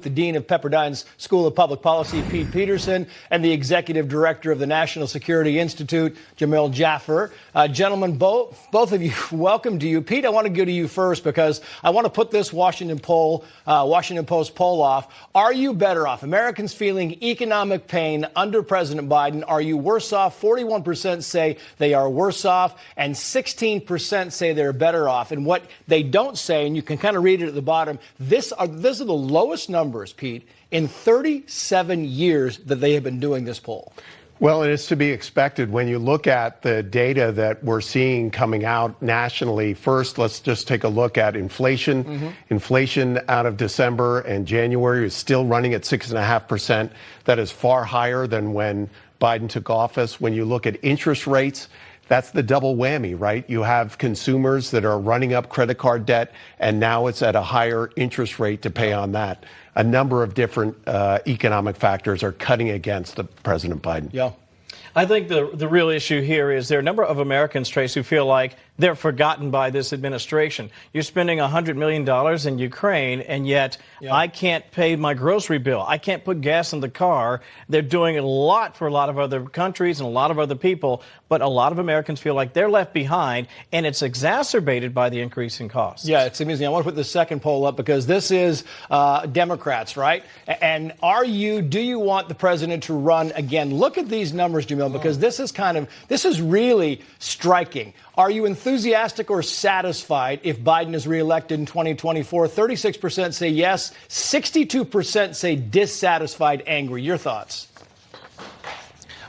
The Dean of Pepperdine's School of Public Policy, Pete Peterson, and the Executive Director of the National Security Institute, Jamil Jaffer. Gentlemen, both of you, welcome to you. Pete, I want to go to you first because I want to put this Washington Post poll off. Are you better off? Americans feeling economic pain under President Biden. Are you worse off? 41% say they are worse off, and 16% say they're better off. And what they don't say, and you can kind of read it at the bottom, these are the lowest numbers, Pete, in 37 years that they have been doing this poll. Well, it is to be expected when you look at the data that we're seeing coming out nationally. First, let's just take a look at inflation. Inflation out of December and January is still running at 6.5%. That is far higher than when Biden took office. When you look at interest rates, that's the double whammy, right? You have consumers that are running up credit card debt, and now it's at a higher interest rate to pay on that. A number of different economic factors are cutting against the President Biden. Yeah. I think the real issue here is there are a number of Americans, Trace, who feel like they're forgotten by this administration. You're spending $100 million in Ukraine, and yet I can't pay my grocery bill. I can't put gas in the car. They're doing a lot for a lot of other countries and a lot of other people, but a lot of Americans feel like they're left behind, and it's exacerbated by the increase in costs. Yeah, it's amusing. I want to put the second poll up because this is Democrats, right? And do you want the president to run again? Look at these numbers, Jamil, because this is really striking. Are you enthusiastic or satisfied if Biden is reelected in 2024? 36% say yes. 62% say dissatisfied, angry. Your thoughts?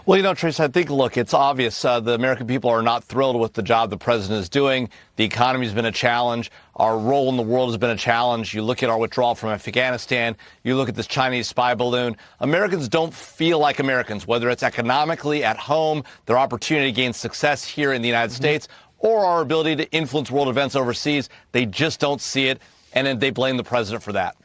Well, you know, Trace, I think, look, it's obvious the American people are not thrilled with the job the president is doing. The economy has been a challenge. Our role in the world has been a challenge. You look at our withdrawal from Afghanistan. You look at this Chinese spy balloon. Americans don't feel like Americans, whether it's economically, at home, their opportunity to gain success here in the United States, or our ability to influence world events overseas. They just don't see it, and then they blame the president for that.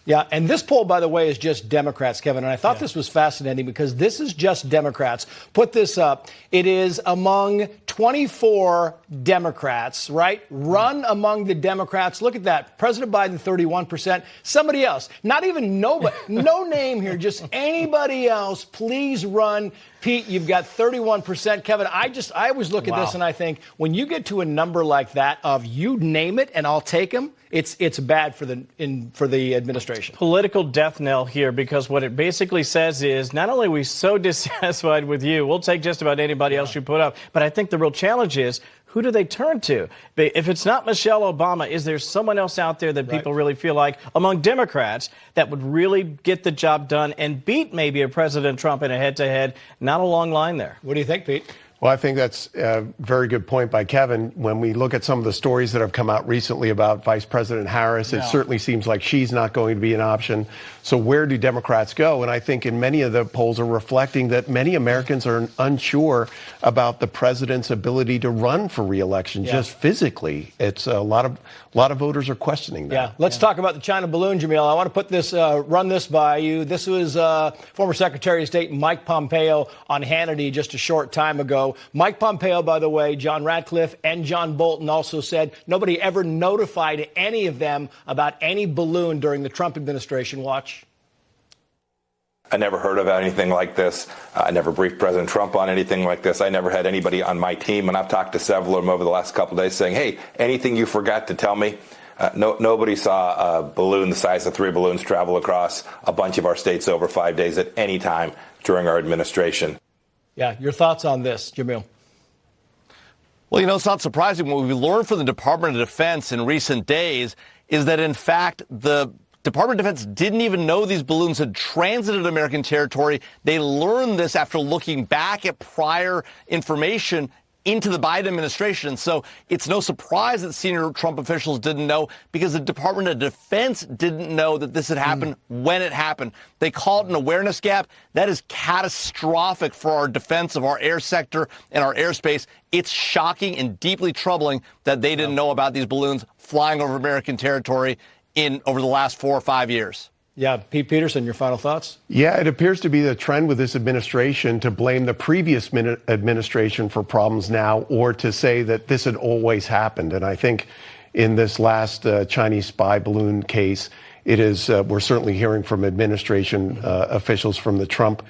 Yeah, and this poll, by the way, is just Democrats, Kevin. And I thought this was fascinating because this is just Democrats. Put this up. It is among 24 Democrats, right? Run among the Democrats. Look at that. President Biden, 31%. Somebody else. Not even nobody. No name here. Just anybody else. Please run. Pete, you've got 31%. Kevin, I always look at this and I think when you get to a number like that of you name it and I'll take them, it's bad for the administration. Political death knell here, because what it basically says is not only are we so dissatisfied with you, we'll take just about anybody else you put up, but I think the real challenge is, who do they turn to? If it's not Michelle Obama, is there someone else out there that people really feel like, among Democrats, that would really get the job done and beat maybe a President Trump in a head-to-head? Not a long line there. What do you think, Pete? Well, I think that's a very good point by Kevin. When we look at some of the stories that have come out recently about Vice President Harris, it certainly seems like she's not going to be an option. So where do Democrats go? And I think in many of the polls are reflecting that many Americans are unsure about the president's ability to run for re-election, just physically. It's a lot of voters are questioning that. Yeah, let's talk about the China balloon, Jamil. I want to put this, run this by you. This was former Secretary of State Mike Pompeo on Hannity just a short time ago. Mike Pompeo, by the way, John Ratcliffe and John Bolton also said nobody ever notified any of them about any balloon during the Trump administration. Watch. I never heard of anything like this. I never briefed President Trump on anything like this. I never had anybody on my team, and I've talked to several of them over the last couple of days saying, hey, anything you forgot to tell me? Nobody saw a balloon the size of 3 balloons travel across a bunch of our states over 5 days at any time during our administration. Yeah, your thoughts on this, Jamil? Well, you know, it's not surprising. What we learned from the Department of Defense in recent days is that, in fact, the Department of Defense didn't even know these balloons had transited American territory. They learned this after looking back at prior information into the Biden administration. So it's no surprise that senior Trump officials didn't know, because the Department of Defense didn't know that this had happened when it happened. They call it an awareness gap. That is catastrophic for our defense of our air sector and our airspace. It's shocking and deeply troubling that they didn't know about these balloons flying over American territory over the last 4 or 5 years. Yeah, Pete Peterson, your final thoughts? Yeah, it appears to be the trend with this administration to blame the previous administration for problems now, or to say that this had always happened. And I think in this last Chinese spy balloon case, it is, we're certainly hearing from administration officials from the Trump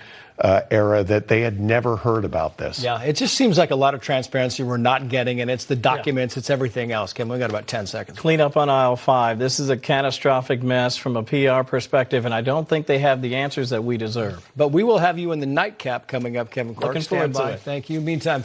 era that they had never heard about this. Yeah, it just seems like a lot of transparency we're not getting, and it's the documents, it's everything else. Kim, we've got about 10 seconds. Clean up on aisle 5. This is a catastrophic mess from a PR perspective, and I don't think they have the answers that we deserve. But we will have you in the nightcap coming up, Kevin Clark. Looking forward to it. Thank you. Meantime.